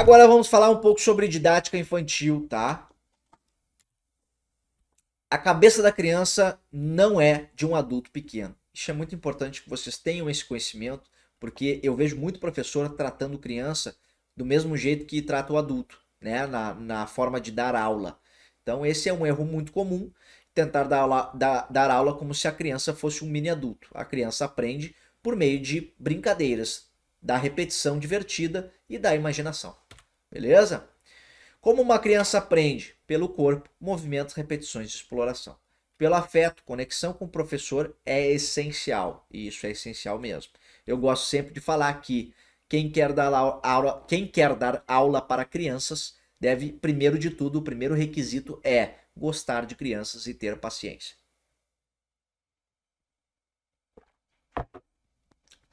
Agora vamos falar um pouco sobre didática infantil, tá? A cabeça da criança não é de um adulto pequeno. Isso é muito importante que vocês tenham esse conhecimento, porque eu vejo muito professor tratando criança do mesmo jeito que trata o adulto, né? Na forma de dar aula. Então, esse é um erro muito comum, tentar dar aula como se a criança fosse um mini adulto. A criança aprende por meio de brincadeiras, da repetição divertida e da imaginação. Beleza? Como uma criança aprende? Pelo corpo, movimentos, repetições de exploração. Pelo afeto, conexão com o professor é essencial. E isso é essencial mesmo. Eu gosto sempre de falar que quem quer dar aula para crianças deve, primeiro de tudo, o primeiro requisito é gostar de crianças e ter paciência.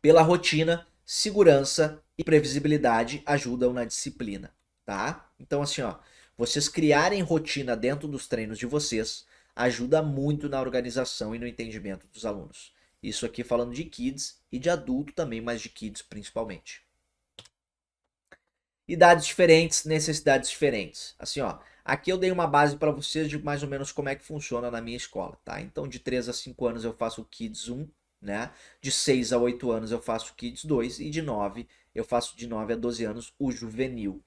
Pela rotina, segurança e previsibilidade ajudam na disciplina, tá? Então assim, ó, vocês criarem rotina dentro dos treinos de vocês ajuda muito na organização e no entendimento dos alunos. Isso aqui falando de kids e de adulto também, mas de kids principalmente. Idades diferentes, necessidades diferentes. Assim, ó, aqui eu dei uma base para vocês de mais ou menos como é que funciona na minha escola, tá? Então, de 3 a 5 anos eu faço o Kids 1, né? De 6 a 8 anos eu faço o Kids 2 e de 9 eu faço de 9 a 12 anos o Juvenil,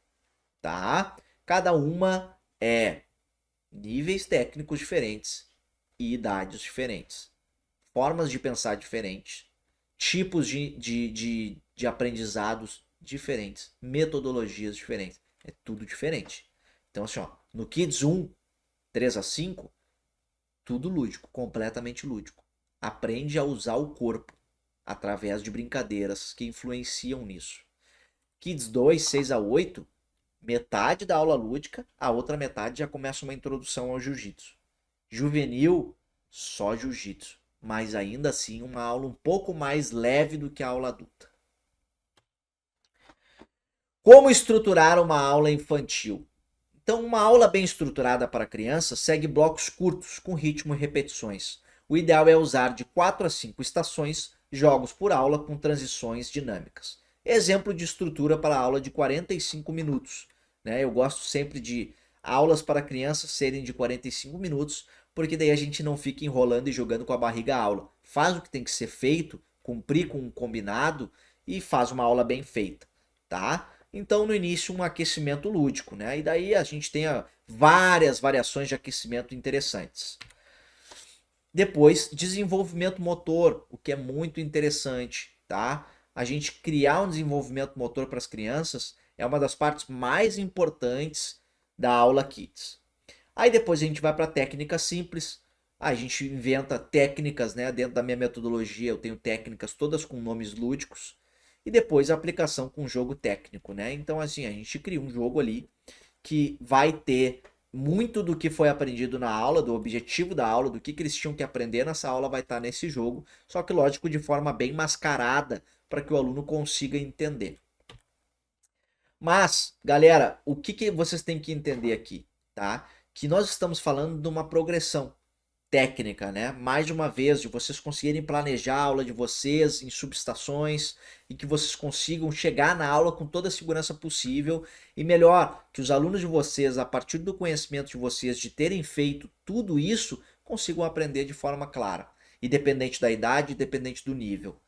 tá? Cada uma é níveis técnicos diferentes e idades diferentes, formas de pensar diferentes, tipos de aprendizados diferentes, metodologias diferentes. É tudo diferente. Então, assim, ó, no Kids 1, 3 a 5, tudo lúdico, completamente lúdico. Aprende a usar o corpo através de brincadeiras que influenciam nisso. Kids 2, 6 a 8, metade da aula lúdica, a outra metade já começa uma introdução ao jiu-jitsu. Juvenil, só jiu-jitsu, mas ainda assim uma aula um pouco mais leve do que a aula adulta. Como estruturar uma aula infantil? Então, uma aula bem estruturada para crianças segue blocos curtos, com ritmo e repetições. O ideal é usar de 4 a 5 estações, jogos por aula com transições dinâmicas. Exemplo de estrutura para aula de 45 minutos. Né? Eu gosto sempre de aulas para crianças serem de 45 minutos, porque daí a gente não fica enrolando e jogando com a barriga a aula. Faz o que tem que ser feito, cumprir com o combinado e faz uma aula bem feita, tá? Então, no início, um aquecimento lúdico, né? E daí a gente tem várias variações de aquecimento interessantes. Depois, desenvolvimento motor, o que é muito interessante, tá? A gente criar um desenvolvimento motor para as crianças é uma das partes mais importantes da aula Kids. Aí depois a gente vai para técnica simples. A gente inventa técnicas, né? Dentro da minha metodologia eu tenho técnicas todas com nomes lúdicos. E depois a aplicação com jogo técnico, né? Então assim, a gente cria um jogo ali que vai ter muito do que foi aprendido na aula, do objetivo da aula, do que eles tinham que aprender nessa aula vai estar nesse jogo, só que lógico de forma bem mascarada para que o aluno consiga entender. Mas, galera, o que vocês têm que entender aqui, tá? Que nós estamos falando de uma progressão técnica, né? Mais de uma vez, de vocês conseguirem planejar a aula de vocês em subestações e que vocês consigam chegar na aula com toda a segurança possível e melhor, que os alunos de vocês, a partir do conhecimento de vocês, de terem feito tudo isso, consigam aprender de forma clara, independente da idade, independente do nível.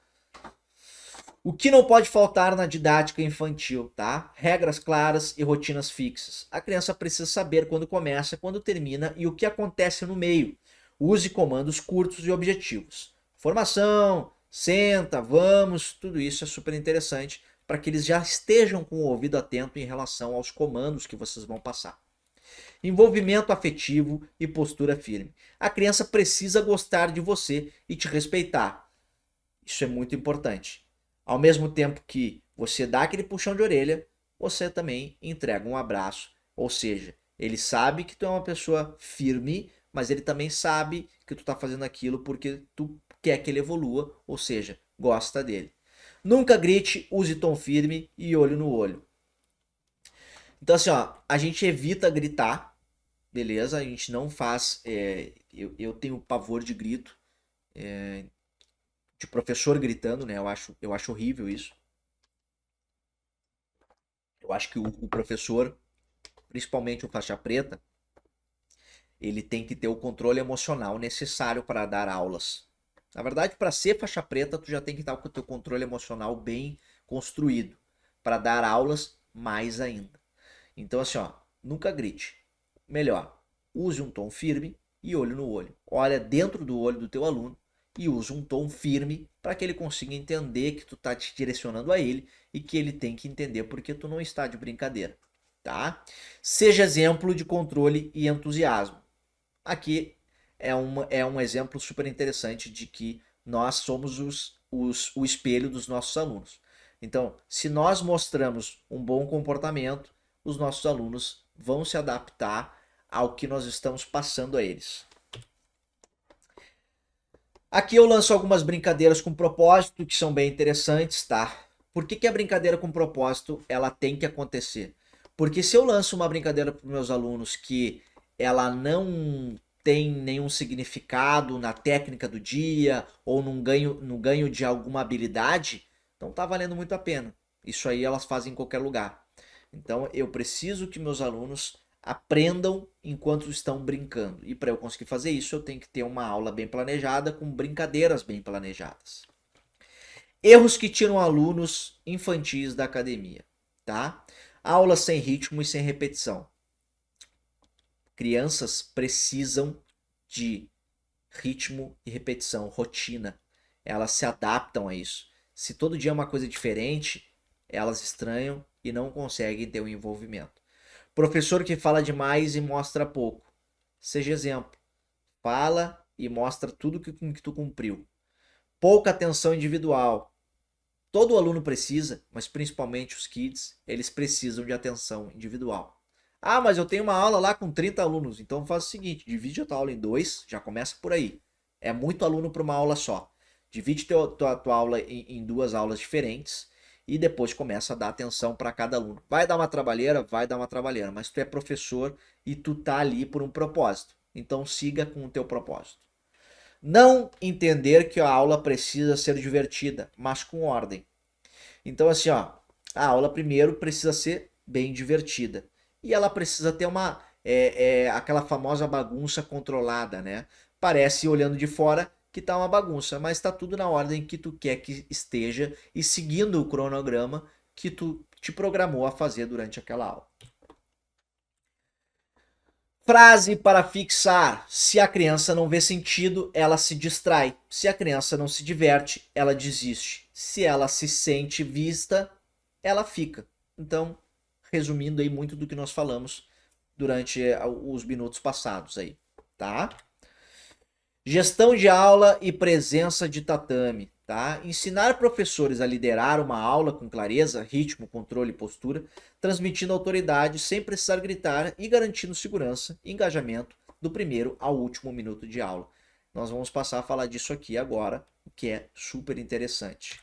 O que não pode faltar na didática infantil, tá? Regras claras e rotinas fixas. A criança precisa saber quando começa, quando termina e o que acontece no meio. Use comandos curtos e objetivos. Formação, senta, vamos, tudo isso é super interessante para que eles já estejam com o ouvido atento em relação aos comandos que vocês vão passar. Envolvimento afetivo e postura firme. A criança precisa gostar de você e te respeitar. Isso é muito importante. Ao mesmo tempo que você dá aquele puxão de orelha, você também entrega um abraço. Ou seja, ele sabe que tu é uma pessoa firme, mas ele também sabe que tu tá fazendo aquilo porque tu quer que ele evolua, ou seja, gosta dele. Nunca grite, use tom firme e olho no olho. Então assim, ó, a gente evita gritar, beleza? A gente não faz. Eu tenho pavor de grito, de professor gritando, né? Eu acho horrível isso. acho que o professor, principalmente o faixa preta, ele tem que ter o controle emocional necessário para dar aulas. Na verdade, para ser faixa preta, tu já tem que estar com o teu controle emocional bem construído para dar aulas mais ainda. Então assim, ó, nunca grite. Melhor, use um tom firme e olho no olho. Olha dentro do olho do teu aluno e use um tom firme para que ele consiga entender que tu tá te direcionando a ele e que ele tem que entender porque tu não está de brincadeira, tá? Seja exemplo de controle e entusiasmo. Aqui é um exemplo super interessante de que nós somos o espelho dos nossos alunos. Então, se nós mostramos um bom comportamento, os nossos alunos vão se adaptar ao que nós estamos passando a eles. Aqui eu lanço algumas brincadeiras com propósito que são bem interessantes, tá? Por que a brincadeira com propósito ela tem que acontecer? Porque se eu lanço uma brincadeira para os meus alunos que ela não tem nenhum significado na técnica do dia ou no ganho de alguma habilidade, não está valendo muito a pena. Isso aí elas fazem em qualquer lugar. Então eu preciso que meus alunos aprendam enquanto estão brincando. E para eu conseguir fazer isso, eu tenho que ter uma aula bem planejada, com brincadeiras bem planejadas. Erros que tiram alunos infantis da academia, tá? Aulas sem ritmo e sem repetição. Crianças precisam de ritmo e repetição, rotina. Elas se adaptam a isso. Se todo dia é uma coisa diferente, elas estranham e não conseguem ter um envolvimento. Professor que fala demais e mostra pouco. Seja exemplo. Fala e mostra tudo que tu cumpriu. Pouca atenção individual. Todo aluno precisa, mas principalmente os kids, eles precisam de atenção individual. Ah, mas eu tenho uma aula lá com 30 alunos. Então faz o seguinte, divide a tua aula em 2, já começa por aí. É muito aluno para uma aula só. Divide tua aula em 2 aulas diferentes e depois começa a dar atenção para cada aluno. Vai dar uma trabalheira? Vai dar uma trabalheira, mas tu é professor e tu tá ali por um propósito. Então siga com o teu propósito. Não entender que a aula precisa ser divertida, mas com ordem. Então assim, ó, a aula primeiro precisa ser bem divertida. E ela precisa ter aquela famosa bagunça controlada, né? Parece olhando de fora que tá uma bagunça, mas tá tudo na ordem que tu quer que esteja e seguindo o cronograma que tu te programou a fazer durante aquela aula. Frase para fixar: se a criança não vê sentido, ela se distrai. Se a criança não se diverte, ela desiste. Se ela se sente vista, ela fica. Então, resumindo aí muito do que nós falamos durante os minutos passados aí, tá? Gestão de aula e presença de tatame, tá? Ensinar professores a liderar uma aula com clareza, ritmo, controle e postura, transmitindo autoridade sem precisar gritar e garantindo segurança e engajamento do primeiro ao último minuto de aula. Nós vamos passar a falar disso aqui agora, o que é super interessante.